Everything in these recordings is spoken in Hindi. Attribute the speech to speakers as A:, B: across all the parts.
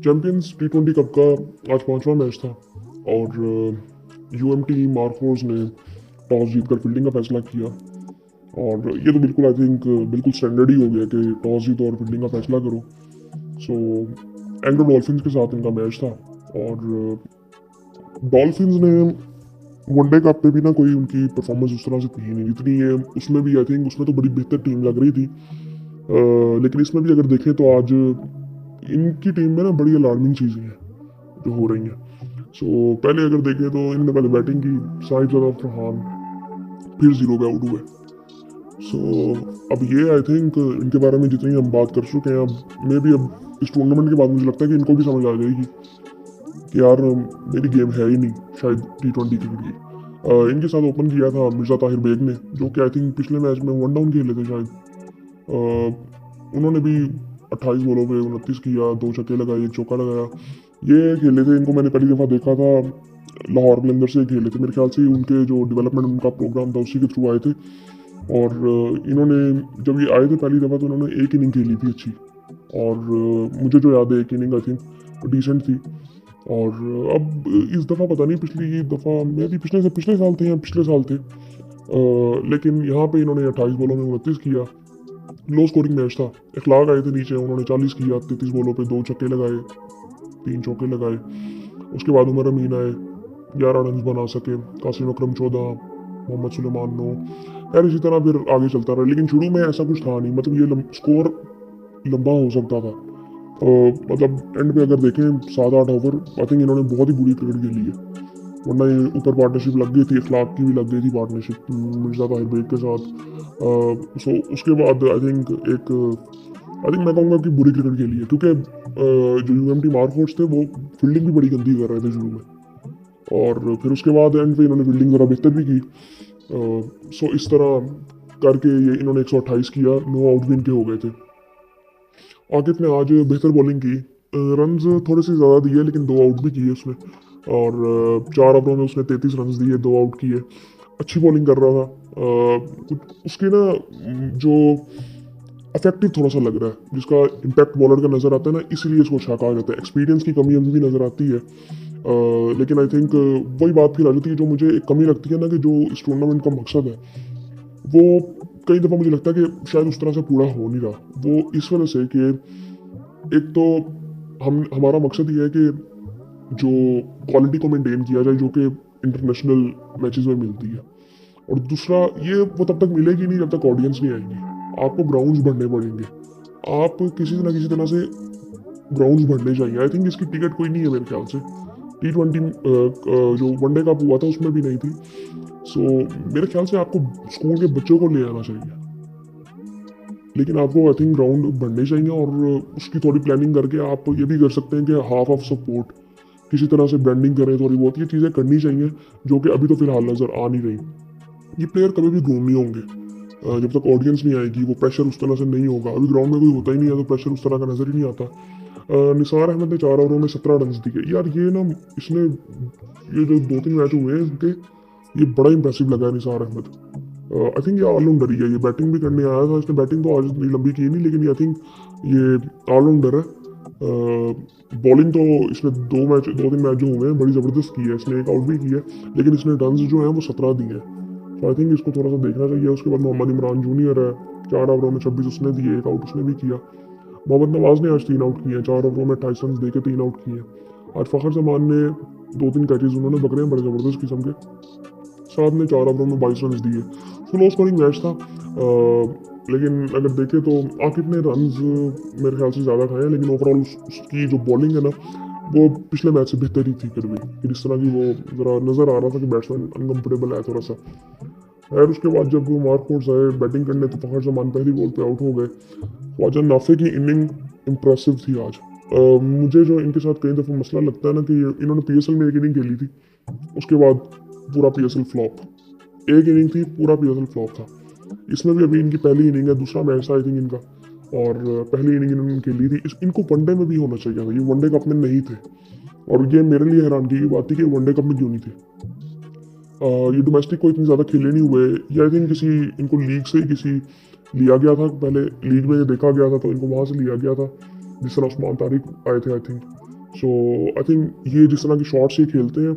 A: चैंपियंस टी20 कप का आज पांचवा मैच था और यूएमटी मार्कोस ने टॉस जीतकर फील्डिंग का फैसला किया। और ये तो बिल्कुल आई थिंक बिल्कुल स्टैंडर्ड ही हो गया कि टॉस जीतो और फील्डिंग का फैसला करो। सो एंग्लो डॉल्फिन्स के साथ इनका मैच था और डॉल्फिन्स ने वनडे कप पे भी ना कोई उनकी परफॉर्मेंस उस तरह से थी नहीं जितनी ये उसमें भी आई थिंक उसमें तो बड़ी बेहतर टीम लग रही थी। लेकिन इसमें भी अगर देखें तो आज इनकी टीम में ना बड़ी अलार्मिंग चीज़ें हैं जो हो रही हैं। सो पहले अगर देखें तो इनने पहले बैटिंग की, साइड ज़्यादा फरहान फिर 0 पे आउट हुए। सो अब ये आई थिंक इनके बारे में जितनी हम बात कर चुके हैं, अब मे भी अब इस टूर्नामेंट के बाद मुझे लगता है कि इनको भी समझ आ जाएगी कि यार मेरी गेम है ही नहीं शायद टी20 क्रिकेट की। इनके साथ ओपन किया था मिर्ज़ा ताहिर बेग ने, जो कि आई थिंक पिछले मैच में 1 डाउन खेले थे शायद। उन्होंने भी 28 बॉलों पे 29 किया, 2 छक्के लगाए, 1 चौका लगाया। ये खेले थे, इनको मैंने पहली दफ़ा देखा था लाहौर के अंदर से खेले थे, मेरे ख्याल से उनके जो डेवलपमेंट उनका प्रोग्राम था उसी के थ्रू आए थे। और इन्होंने जब ये आए थे पहली दफ़ा तो इन्होंने एक इनिंग खेली थी अच्छी, और मुझे जो याद है एक इनिंग आई थिंक डिसेंट थी। और अब इस दफ़ा पता नहीं, पिछली दफ़ा मे भी पिछले साल थे या पिछले साल थे, लेकिन यहाँ पे इन्होंने 28 बॉलों में 29 किया। लो स्कोरिंग मैच था, इखलाक आए थे नीचे, उन्होंने 40 किया, 33 बॉलों पे 2 छक्के लगाए, 3 चौके लगाए। उसके बाद उमर अमीन आए, 11 रन बना सके, कासिम अकरम 14, मोहम्मद सुलेमान 9। यार इसी तरह फिर आगे चलता रहा, लेकिन शुरू में ऐसा कुछ था नहीं, मतलब ये स्कोर लंबा हो सकता था। मतलब एंड पे अगर देखें 7-8 ओवर आई थिंक इन्होंने बहुत ही बुरी क्रिकेट खेली है, वरना ये ऊपर पार्टनरशिप लग गई थी, इखलाक की भी लग गई थी पार्टनरशिप मिर्ज़ा ताहिर बेग के साथ। सो उसके बाद आई थिंक मैं कहूँगा कि बुरी क्रिकेट खेली है, क्योंकि जो यूएमटी मार्कोस थे वो फील्डिंग भी बड़ी गंदी कर रहे थे शुरू में, और फिर उसके बाद एंड पे इन्होंने फील्डिंग ज़रा बेहतर भी की। सो इस तरह करके ये इन्होंने 128 किया, 9 आउट भी इनके हो गए थे। आकिब ने आज बेहतर बॉलिंग की, रन्स थोड़े से ज़्यादा दिए लेकिन 2 आउट भी किए उसने, और 4 ओवरों में उसने 33 रन दिए, 2 आउट किए। अच्छी बॉलिंग कर रहा था। उसकी ना जो इफेक्टिव थोड़ा सा लग रहा है, जिसका इम्पैक्ट बॉलर का नज़र आता है ना, इसलिए इसको अच्छा कहा जाता है। एक्सपीरियंस की कमी अभी भी नज़र आती है, लेकिन आई थिंक वही बात फिर आ जाती है जो मुझे एक कमी लगती है ना, कि जो इस टूर्नामेंट का मकसद है वो कई दफ़ा मुझे लगता है कि शायद उस तरह से पूरा हो नहीं रहा। वो इस वजह से कि एक तो हमारा मकसद ये है कि जो क्वालिटी को मेंटेन किया जाए जो कि इंटरनेशनल मैचेस में मिलती है, और दूसरा ये वो तब तक मिलेगी नहीं जब तक ऑडियंस नहीं आएगी। आपको ग्राउंड्स भरने पड़ेंगे, आप किसी ना किसी तरह से ग्राउंड्स भरने चाहिए। आई थिंक इसकी टिकट कोई नहीं है मेरे ख्याल से, टी20 जो वनडे कप हुआ था उसमें भी नहीं थी। सो मेरे ख्याल से आपको स्कूल के बच्चों को ले आना चाहिए, लेकिन आपको आई थिंक ग्राउंड बनने चाहिए, और उसकी थोड़ी प्लानिंग करके आप ये भी कर सकते हैं कि हाफ ऑफ सपोर्ट किसी तरह से ब्रांडिंग करें, थोड़ी बहुत ये चीज़ें करनी चाहिए जो कि अभी तो फिलहाल नज़र आ नहीं रही। ये प्लेयर कभी भी ग्रूम नहीं होंगे जब तक ऑडियंस नहीं आएगी, वो प्रेशर उस तरह से नहीं होगा। अभी ग्राउंड में कोई होता ही नहीं है तो प्रेशर उस तरह का नज़र ही नहीं आता। निसार अहमद ने 4 ओवरों में 17 रन दिए। यार ये ना इसने ये जो 2-3 मैच हुए हैं इनके, ये बड़ा इंप्रेसिव लगा है निसार अहमद। आई थिंक ये ऑलराउंडर ही है, ये बैटिंग भी करने आया था, इसने बैटिंग तो आज इतनी लंबी की नहीं, लेकिन आई थिंक ये ऑलराउंडर है। बॉलिंग तो इसने 2-3 मैच जो हुए हैं बड़ी ज़बरदस्त की है, इसने 1 आउट भी किया है, लेकिन इसने रन जो हैं वो 17 दिए हैं। तो आई थिंक इसको थोड़ा सा देखना चाहिए। उसके बाद मोहम्मद इमरान जूनियर है, 4 ओवरों में 26 उसने दिए, 1 आउट उसने भी किया। मोहम्मद नवाज ने आज 3 आउट किए हैं, 4 ओवरों में 28 रन दे के 3 आउट किए। आज फ़खर जमान ने 2-3 कैचेज उन्होंने पकड़े हैं बड़े ज़बरदस्त किस्म के, साथ ने 4 ओवरों में 22 रन दिए। लो स्कोरिंग मैच था, लेकिन अगर देखें तो आकिब ने रन्स मेरे ख्याल से ज़्यादा खाए हैं, लेकिन ओवरऑल उसकी जो बॉलिंग है ना वो पिछले मैच से बेहतर ही थी। फिर इस तरह की वो ज़रा नज़र आ रहा था कि बैट्समैन अनकम्फर्टेबल है थोड़ा सा। खैर उसके बाद जब मार्कोस आए बैटिंग करने तो फ़खर जमान पहली बॉल पे आउट हो गए। ख्वाजा नाफे की इनिंग इम्प्रेसिव थी आज। मुझे जो इनके साथ कई दफ़ा मसला लगता है ना कि इन्होंने पीएसएल में एक इनिंग खेली थी, उसके बाद पूरा पीएसएल फ्लॉप। एक इनिंग थी, पूरा पीएसएल फ्लॉप था। इसमें भी अभी इनकी पहली इनिंग है, दूसरा मैच था आई थिंक इनका, और पहली इनिंग इन्होंने खेली थी। इनको वनडे में भी होना चाहिए था, ये वनडे कप में नहीं थे, और ये मेरे लिए हैरानगी की बात थी कि वनडे कप में क्यों नहीं थे। ये डोमेस्टिक को इतनी ज़्यादा खेले नहीं हुए, या आई थिंक किसी इनको लीग से ही किसी लिया गया था, पहले लीग में देखा गया था तो इनको वहाँ से लिया गया था, जिस तरह उस्मान तारिक आए थे I think. So I think ये जिस तरह की शॉट्स ये खेलते हैं,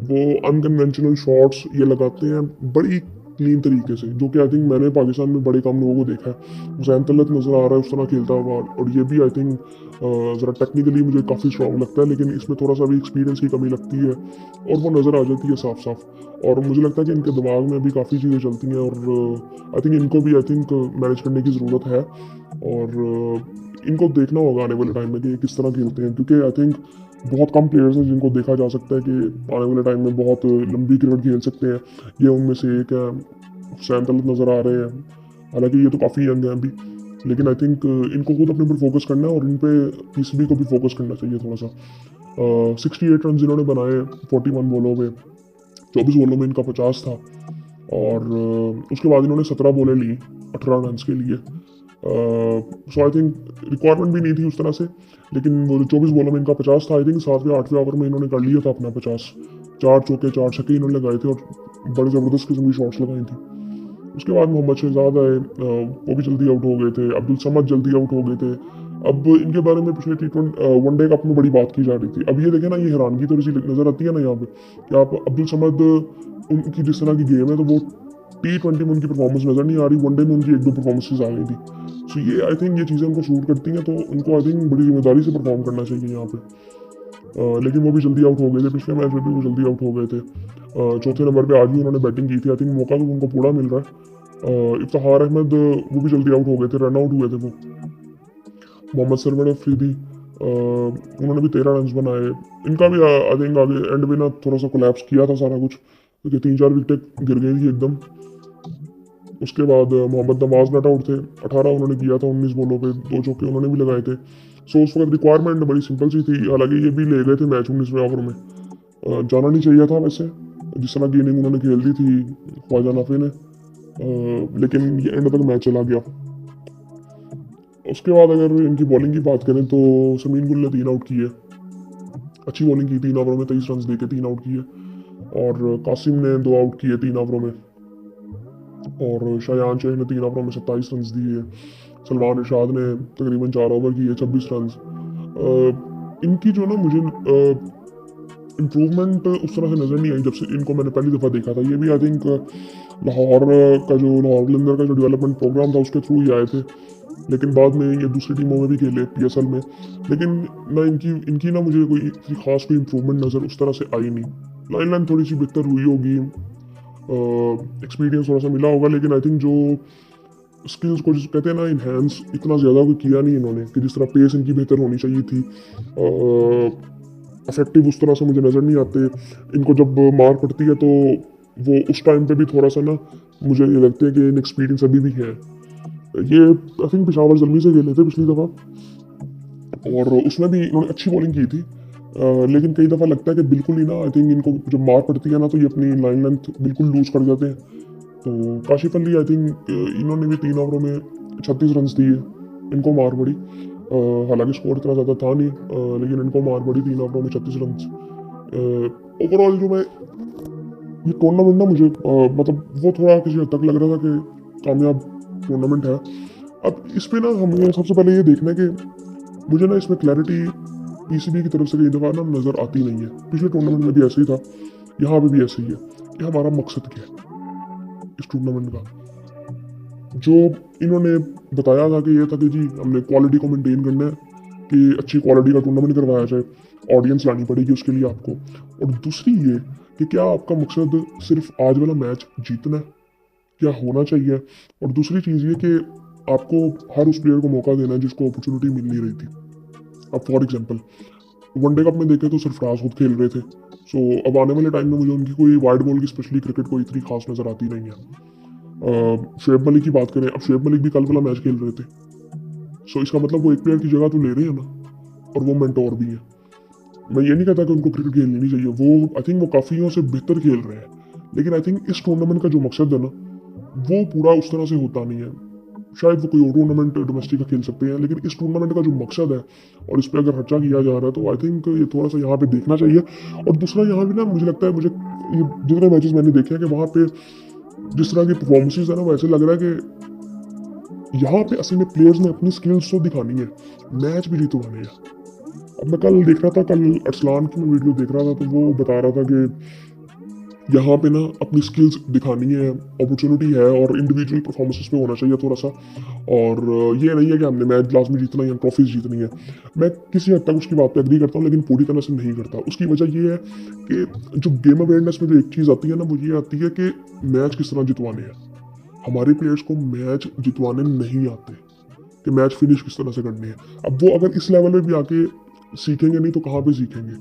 A: वो अनकन्वेंशनल शॉट्स ये लगाते हैं बड़ी क्लीन तरीके से, जो कि आई थिंक मैंने पाकिस्तान में बड़े कम लोगों को देखा है। हुसैन तलत नज़र आ रहा है उस तरह खेलता हुआ, और ये भी आई थिंक ज़रा टेक्निकली मुझे काफ़ी स्ट्रॉन्ग लगता है, लेकिन इसमें थोड़ा सा भी एक्सपीरियंस की कमी लगती है और वो नज़र आ जाती है साफ साफ। और मुझे लगता है कि इनके दिमाग में भी काफ़ी चीज़ें चलती हैं, और आई थिंक इनको भी आई थिंक मैनेज करने की ज़रूरत है, और इनको देखना होगा आने वाले टाइम में कि ये किस तरह खेलते हैं, क्योंकि आई थिंक बहुत कम प्लेयर्स हैं जिनको देखा जा सकता है कि आने वाले टाइम में बहुत लंबी क्रिकेट खेल सकते हैं। ये उनमें से एक है। हुसैन तलत नज़र आ रहे हैं, हालांकि ये तो काफ़ी यंग हैं अभी, लेकिन आई थिंक इनको खुद अपने ऊपर फोकस करना है, और इन पे पीसीबी को भी फोकस करना चाहिए थोड़ा सा। 68 रन इन्होंने बनाए 41 बॉलों में, 24 बॉलों में इनका 50 था, और उसके बाद इन्होंने 17 बॉलें ली 18 रन के लिए। सो आई थिंक रिक्वायरमेंट भी नहीं थी उस तरह से, लेकिन वो 24 बॉलों में इनका 50 था। आई थिंक 7वें 8वें ओवर में इन्होंने कर लिया था अपना 50। 4 चौके 4 छक्के इन्होंने लगाए थे, और बड़े ज़बरदस्त किस्म की शॉट्स लगाई थी। उसके बाद मोहम्मद शहजाद आए, वो भी जल्दी आउट हो गए थे। अब्दुल समद जल्दी आउट हो गए थे। अब इनके बारे में पिछले वनडे कप में बड़ी बात की जा रही थी। अब ये देखें ना, ये हैरानगी थोड़ी सी नज़र आती है ना यहाँ पे, कि आप अब्दुल समद, उनकी जिस तरह की गेम है, तो वो T20 में उनकी परफॉर्मेंस नज़र नहीं आ रही, वनडे में उनकी 1-2 परफॉर्मेंसेज आ गई थी। सो ये आई थिंक ये चीज़ें उनको सूट करती हैं, तो उनको आई थिंक बड़ी जिम्मेदारी से परफॉर्म करना चाहिए यहाँ पे। लेकिन वो भी जल्दी आउट हो गए थे, पिछले मैच में भी वो जल्दी आउट हो गए थे। चौथे नंबर पे आज भी उन्होंने बैटिंग की थी। आई थिंक मौका तो उनको पूरा मिल रहा है। इफ्तिखार अहमद, वो भी जल्दी आउट हो गए थे, रन आउट हुए थे वो। मोहम्मद सरवर अफरीदी, उन्होंने भी 13 रन बनाए। इनका भी आई थिंक आगे एंड में ना थोड़ा सा कोलैप्स किया था सारा कुछ, क्योंकि 3-4 विकेटें गिर गई थी एकदम। उसके बाद मोहम्मद नवाज नॉट आउट थे, 18 उन्होंने किया था 19 बॉलों पे, 2 चौके उन्होंने भी लगाए थे। सो उस वक्त रिक्वायरमेंट बड़ी सिंपल सी थी, हालांकि ये भी ले गए थे मैच 19वें ओवर में। जाना नहीं चाहिए था वैसे, जिस तरह की इनिंग उन्होंने खेल दी थी ख्वाजा नाफे ने, लेकिन ये एंड तक मैच चला गया। उसके बाद अगर इनकी बॉलिंग की बात करें तो समीन गुल ने 3 आउट किए, अच्छी बॉलिंग की। 3 ओवरों में 23 रन दे के 3 आउट किए, और कासिम ने 2 आउट किए 3 ओवरों में, और शायान शेख ने 3 ओवरों में 27 रन दिए। सलमान इरशाद ने तकरीबन 4 ओवर किए 26 रन। इनकी जो ना मुझे इम्प्रूवमेंट उस तरह से नज़र नहीं आई जब से इनको मैंने पहली दफ़ा देखा था। ये भी आई थिंक लाहौर लाहौर कलंदर का जो डेवलपमेंट प्रोग्राम था उसके थ्रू ही आए थे, लेकिन बाद में ये दूसरी टीमों में भी खेले PSL में। लेकिन ना इनकी इनकी ना मुझे कोई इतनी खास कोई इम्प्रूवमेंट नज़र उस तरह से आई नहीं। लाइन थोड़ी सी बेहतर हुई होगी, एक्सपीरियंस थोड़ा सा मिला होगा, लेकिन आई थिंक जो स्किल्स को जिस कहते हैं ना इन्हेंस, इतना ज़्यादा कोई किया नहीं इन्होंने, कि जिस तरह पेस इनकी बेहतर होनी चाहिए थी। इफेक्टिव उस तरह से मुझे नज़र नहीं आते। इनको जब मार पड़ती है तो वो उस टाइम पे भी थोड़ा सा ना मुझे ये लगता है कि इन एक्सपीरियंस अभी भी है। ये आई थिंक पेशावर जल्मी से खेले थे पिछली दफ़ा, और उसमें भी इन्होंने अच्छी बॉलिंग की थी। लेकिन कई दफ़ा लगता है कि बिल्कुल ही ना, आई थिंक इनको जब मार पड़ती है ना तो ये अपनी लाइन लेंथ बिल्कुल लूज कर जाते हैं। तो काशिफ अली, आई थिंक इन्होंने भी 3 ओवरों में 36 रन दिए, इनको मार पड़ी। हालांकि स्कोर इतना ज़्यादा था नहीं, लेकिन इनको मार पड़ी 3 ओवरों में 36 रन। ओवरऑल जो मैं ये टूर्नामेंट ना मुझे मतलब वो थोड़ा किसी हद तक लग रहा था कि कामयाब टूर्नामेंट है। अब इस पे ना हमें सबसे पहले ये देखना है कि मुझे ना इसमें क्लैरिटी PCB की तरफ से कई दफ़ा ना नज़र आती नहीं है। पिछले टूर्नामेंट में भी ऐसे ही था, यहाँ पे भी ऐसे ही है कि हमारा मकसद क्या है इस टूर्नामेंट का। जो इन्होंने बताया था कि ये था कि जी हमने क्वालिटी को मेंटेन करना है, कि अच्छी क्वालिटी का टूर्नामेंट करवाया जाए, ऑडियंस लानी पड़ेगी उसके लिए आपको। और दूसरी ये कि क्या आपका मकसद सिर्फ आज वाला मैच जीतना है, क्या होना चाहिए। और दूसरी चीज़ ये कि आपको हर उस प्लेयर को मौका देना है जिसको अपॉर्चुनिटी मिल नहीं रही थी। अब फॉर एग्जांपल वनडे कप में देखें तो सरफराज खुद खेल रहे थे। सो अब आने वाले टाइम में मुझे उनकी कोई वाइड बॉल की स्पेशली क्रिकेट को इतनी खास नज़र आती नहीं है। शुएब मलिक की बात करें, अब शुएब मलिक भी कल वाला मैच खेल रहे थे। सो इसका मतलब वो एक प्लेयर की जगह तो ले रहे हैं ना, और वो मेंटोर भी है। मैं ये नहीं कहता कि उनको क्रिकेट खेलनी नहीं चाहिए, वो आई थिंक वो काफ़ियों से बेहतर खेल रहे हैं, लेकिन आई थिंक इस टूर्नामेंट का जो मकसद है ना वो पूरा उस तरह से होता नहीं है। शायद वो कोई और टूर्नामेंट डोमेस्टिक का खेल सकते हैं, लेकिन इस टूर्नामेंट का जो मकसद है और इस पर अगर खर्चा किया जा रहा है तो आई थिंक ये थोड़ा सा यहाँ पे देखना चाहिए। और दूसरा यहाँ भी ना मुझे लगता है, मुझे ये जितने मैचेस मैंने देखे हैं कि वहाँ पे जिस तरह की परफॉर्मेंसेज है ना, वैसे लग रहा है कि यहाँ पे असल में प्लेयर्स ने अपनी स्किल्स तो दिखानी है, मैच भी जीतवाने हैं। अब मैं कल देख रहा था, कल अरसलान की मैं वीडियो देख रहा था, तो वो बता रहा था कि यहाँ पे ना अपनी स्किल्स दिखानी है, अपॉर्चुनिटी है और इंडिविजुअल परफॉर्मेंसेस पे होना चाहिए थोड़ा सा। और ये नहीं है कि हमने मैच लास्ट में जीतना है या ट्रॉफीज जीतनी है। मैं किसी हद तक उसकी बात पे एग्री करता हूँ, लेकिन पूरी तरह से नहीं करता। उसकी वजह ये है कि जो गेम अवेयरनेस में जो एक चीज़ आती है ना, वो ये आती है कि मैच किस तरह जितवाने हैं। हमारे प्लेयर्स को मैच जितवाने नहीं आते कि मैच फिनिश किस तरह से करनी है। अब वो अगर इस लेवल में भी आके सीखेंगे नहीं तो कहाँ पे सीखेंगे।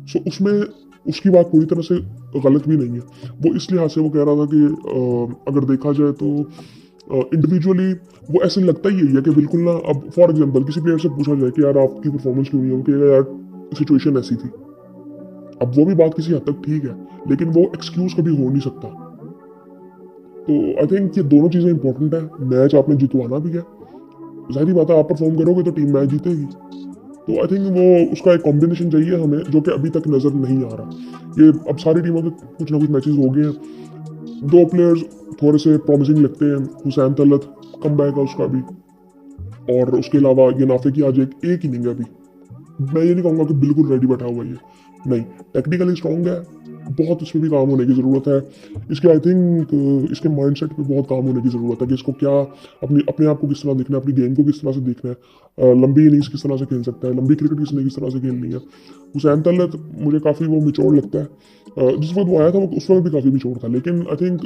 A: सो उसमें उसकी बात पूरी तरह से गलत भी नहीं है। वो इस लिहाज से वो कह रहा था कि अगर देखा जाए तो इंडिविजुअली वो ऐसे लगता ही यही है कि बिल्कुल ना। अब फॉर एग्जांपल किसी प्लेयर से पूछा जाए कि यार आपकी परफॉर्मेंस क्यों नहीं है, वो कहेगा यार सिचुएशन ऐसी थी। अब वो भी बात किसी हद तक ठीक है, लेकिन वो एक्सक्यूज कभी हो नहीं सकता। तो आई थिंक ये दोनों चीज़ें इंपॉर्टेंट है। मैच आपने जितवाना भी है, जाहिर बात है आप परफॉर्म करोगे तो टीम मैच जीतेगी। तो आई थिंक वो उसका एक कॉम्बिनेशन चाहिए हमें, जो कि अभी तक नज़र नहीं आ रहा। ये अब सारी टीमों के कुछ ना कुछ मैचेस हो गए हैं, दो प्लेयर्स थोड़े से प्रॉमिसिंग लगते हैं। हुसैन तलत कम बैक है उसका भी, और उसके अलावा ये नाफे की आज एक इनिंग है अभी। मैं ये नहीं कहूँगा कि बिल्कुल रेडी बैठा हुआ है ये, नहीं, टेक्निकली स्ट्रॉन्ग है, बहुत इसमें भी काम होने की ज़रूरत है। इसके आई थिंक इसके माइंडसेट पे बहुत काम होने की ज़रूरत है कि इसको क्या अपनी अपने आप को किस तरह देखना है, अपनी गेम को किस तरह से देखना है, लंबी इनिंग्स किस तरह से खेल सकता है, लंबी क्रिकेट किसने किस तरह से खेलनी है। हुसैन तलत मुझे काफ़ी वो मिचोड़ लगता है। जिस वक्त वो आया था वो उस वक्त भी काफ़ी मिचोड़ था, लेकिन आई थिंक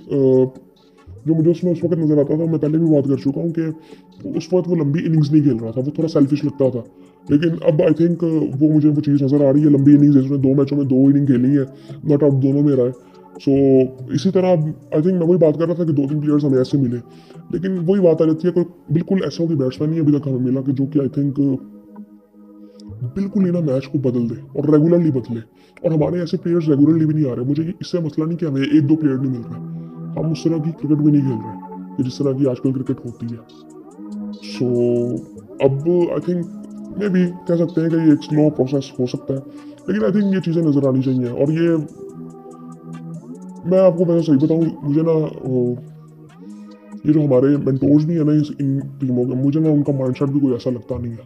A: जो मुझे उसमें उस वक्त नज़र आता था, मैं पहले भी बात कर चुका हूँ कि उस वक्त वो लंबी इनिंग्स नहीं खेल रहा था, वो थोड़ा सेल्फिश लगता था। लेकिन अब आई थिंक वो मुझे वो चीज़ नज़र आ रही है। लंबी इनिंग्स उसने 2 मैचों में 2 इनिंग खेली है, नॉट आउट दोनों में रहा है। सो इसी तरह आई थिंक मैं वही बात कर रहा था कि 2-3 प्लेयर्स हमें ऐसे मिले, लेकिन वही बात आ जाती है, कोई बिल्कुल ऐसा कोई बैट्समैन नहीं अभी तक हमें मिला कि जो कि आई थिंक बिल्कुल ही ना मैच को बदल दे और रेगुलरली बदले। और हमारे ऐसे प्लेयर्स रेगुलरली भी नहीं आ रहे। मुझे इससे मसला नहीं कि हमें 1-2 प्लेयर नहीं मिल रहे, हम उस तरह की क्रिकेट भी नहीं खेल रहे कि जिस तरह की आजकल क्रिकेट होती है। सो अब आई थिंक मे भी कह सकते हैं कि ये एक स्लो प्रोसेस हो सकता है, लेकिन आई थिंक ये चीज़ें नज़र आनी चाहिए। और ये मैं आपको वैसे सही बताऊँ, मुझे ना ये जो हमारे मेंटोर्स भी है ना इन टीमों के, मुझे ना उनका माइंडसेट भी कोई ऐसा लगता नहीं है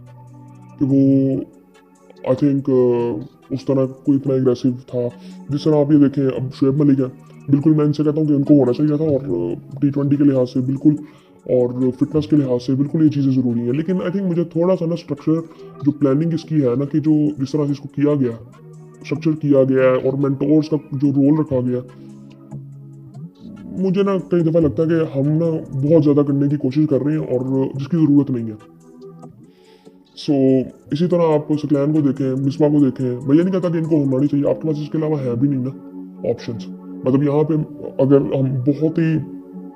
A: कि वो आई थिंक उस तरह कोई इतना एग्रेसिव था। जिस तरह आप ये देखें, अब शुएब मलिक है, बिल्कुल मैं इनसे कहता हूँ कि उनको होना चाहिए था, और T20 के लिहाज से बिल्कुल, और फिटनेस के लिहाज से बिल्कुल ये चीज़ें ज़रूरी है। लेकिन आई थिंक मुझे थोड़ा सा ना स्ट्रक्चर, जो प्लानिंग इसकी है ना, कि जो जिस तरह से इसको किया गया, स्ट्रक्चर किया गया है और मेंटोर्स का जो रोल रखा गया, मुझे ना कई दफ़ा लगता है कि हम ना बहुत ज़्यादा करने की कोशिश कर रहे हैं और जिसकी ज़रूरत नहीं है। सो इसी तरह आप सकलैन को देखें, मिसबा को देखें, मैं ये नहीं कहता कि इनको होना नहीं चाहिए, आपके पास इसके अलावा है भी नहीं ना ऑप्शंस। मतलब यहाँ पे अगर हम बहुत ही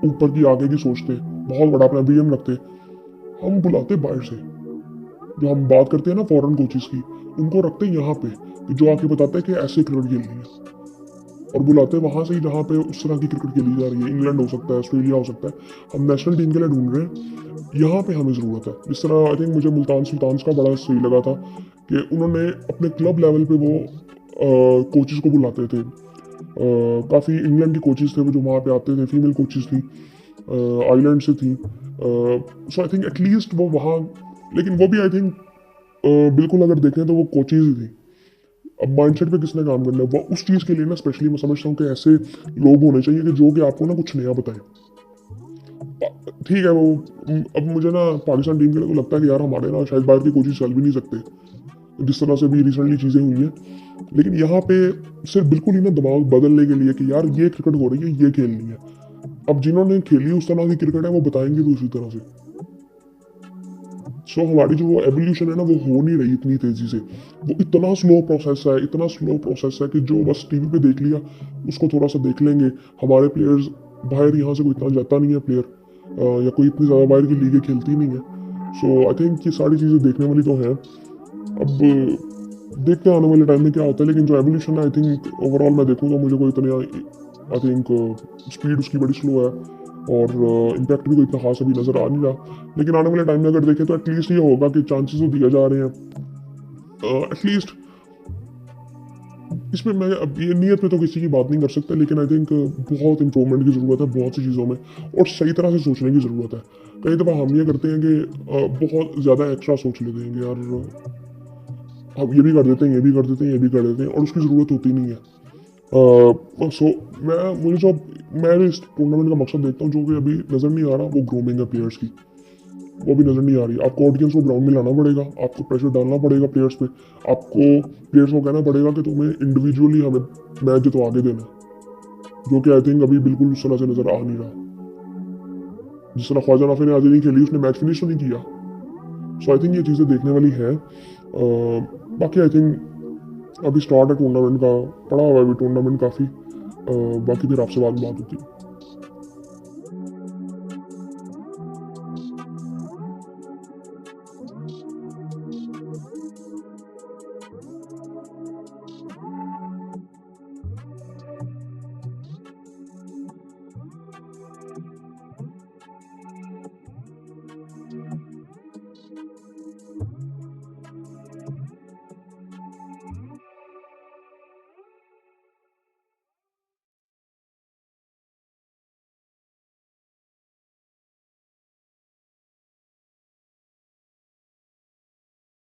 A: ऊपर की आगे की सोचते, बहुत बड़ा अपना विजन रखते, हम बुलाते बाहर से। जो हम बात करते हैं ना फॉरेन कोचेस की, उनको रखते यहाँ पे कि जो आके बताते हैं कि ऐसे क्रिकेट खेलनी है, और बुलाते वहाँ से ही जहाँ पे उस तरह की क्रिकेट खेली जा रही है। इंग्लैंड हो सकता है, ऑस्ट्रेलिया हो सकता है, हम नेशनल टीम के लिए ढूंढ रहे हैं, यहाँ पे हमें ज़रूरत है। जिस तरह आई थिंक मुझे मुल्तान सुल्तान्स का बड़ा सही लगा था कि उन्होंने अपने क्लब लेवल पे वो कोचेस को बुलाते थे। काफ़ी इंग्लैंड की कोचेस थे वो जो वहाँ पे आते थे, फीमेल कोचेस थी, आयरलैंड से थी। सो आई थिंक एटलीस्ट वो वहाँ, लेकिन वो भी आई थिंक बिल्कुल अगर देखें तो वो कोचेज ही थी। अब माइंडसेट पे किसने काम करना है, वो उस चीज़ के लिए ना स्पेशली मैं समझता हूँ कि ऐसे लोग होने चाहिए कि जो कि आपको ना कुछ नया बताएं। ठीक है वो अब मुझे ना पाकिस्तान टीम के लिए तो लगता है कि यार हमारे ना शायद बाहर की कोचिंग चल भी नहीं सकते, जिस तरह से भी रिसेंटली चीज़ें हुई हैं। लेकिन यहाँ पे सिर्फ बिल्कुल ही ना दिमाग बदलने के लिए कि यार ये क्रिकेट हो रही है, ये खेलनी है। अब जिन्होंने खेली उस तरह की क्रिकेट है वो बताएंगे भी उसी तरह से। सो हमारी जो वो एवोल्यूशन है ना, वो हो नहीं रही इतनी तेज़ी से। वो इतना स्लो प्रोसेस है, इतना स्लो प्रोसेस है कि जो बस टीवी पे देख लिया उसको थोड़ा सा देख लेंगे। हमारे प्लेयर्स बाहर यहाँ से कोई इतना जाता नहीं है प्लेयर, या कोई इतनी ज़्यादा बाहर की लीगें खेलती नहीं है। सो आई थिंक ये सारी चीज़ें देखने वाली तो हैं। अब देखते हैं आने वाले टाइम में क्या होता है, लेकिन जो एवोल्यूशन है आई थिंक ओवरऑल मैं देखूंगा, मुझे कोई इतना आई थिंक स्पीड उसकी बड़ी स्लो है, और इम्पैक्ट भी कोई इतना खास अभी नज़र आ नहीं रहा। लेकिन आने वाले टाइम में अगर देखें तो एटलीस्ट ये होगा कि चांसेस तो दिए जा रहे हैं एटलीस्ट। इसमें मैं अब ये नियत में तो किसी की बात नहीं कर सकता, लेकिन आई थिंक बहुत इंप्रूवमेंट की ज़रूरत है बहुत सी चीज़ों में, और सही तरह से सोचने की ज़रूरत है। कई दफ़ा हम ये करते हैं कि बहुत ज़्यादा एक्स्ट्रा सोच लेते हैं कि यार हम ये भी कर देते हैं, ये भी कर देते हैं, ये भी कर देते हैं, और उसकी ज़रूरत होती नहीं है। सो मैं भी इस टूर्नामेंट का मकसद देखता हूँ, जो कि अभी नज़र नहीं आ रहा, वो ग्रूमिंग है प्लेयर्स की, वो भी नज़र नहीं आ रही। आपको ऑडियंस को ग्राउंड में लाना पड़ेगा, आपको प्रेशर डालना पड़ेगा प्लेयर्स पे, आपको प्लेयर्स को कहना पड़ेगा कि तुम्हें इंडिविजुअली हमें मैच तो आगे देना है, जो कि आई थिंक अभी बिल्कुल उस तरह से नज़र आ नहीं रहा। जिस तरह ख्वाजा नाफे ने आज नहीं खेली, उसने मैच फिनिश तो नहीं किया। सो आई थिंक ये चीज़ें देखने वाली है। बाकी आई थिंक अभी स्टार्ट है टूर्नामेंट का, पड़ा हुआ है अभी टूर्नामेंट काफ़ी। बाकी फिर आपसे बात होती है।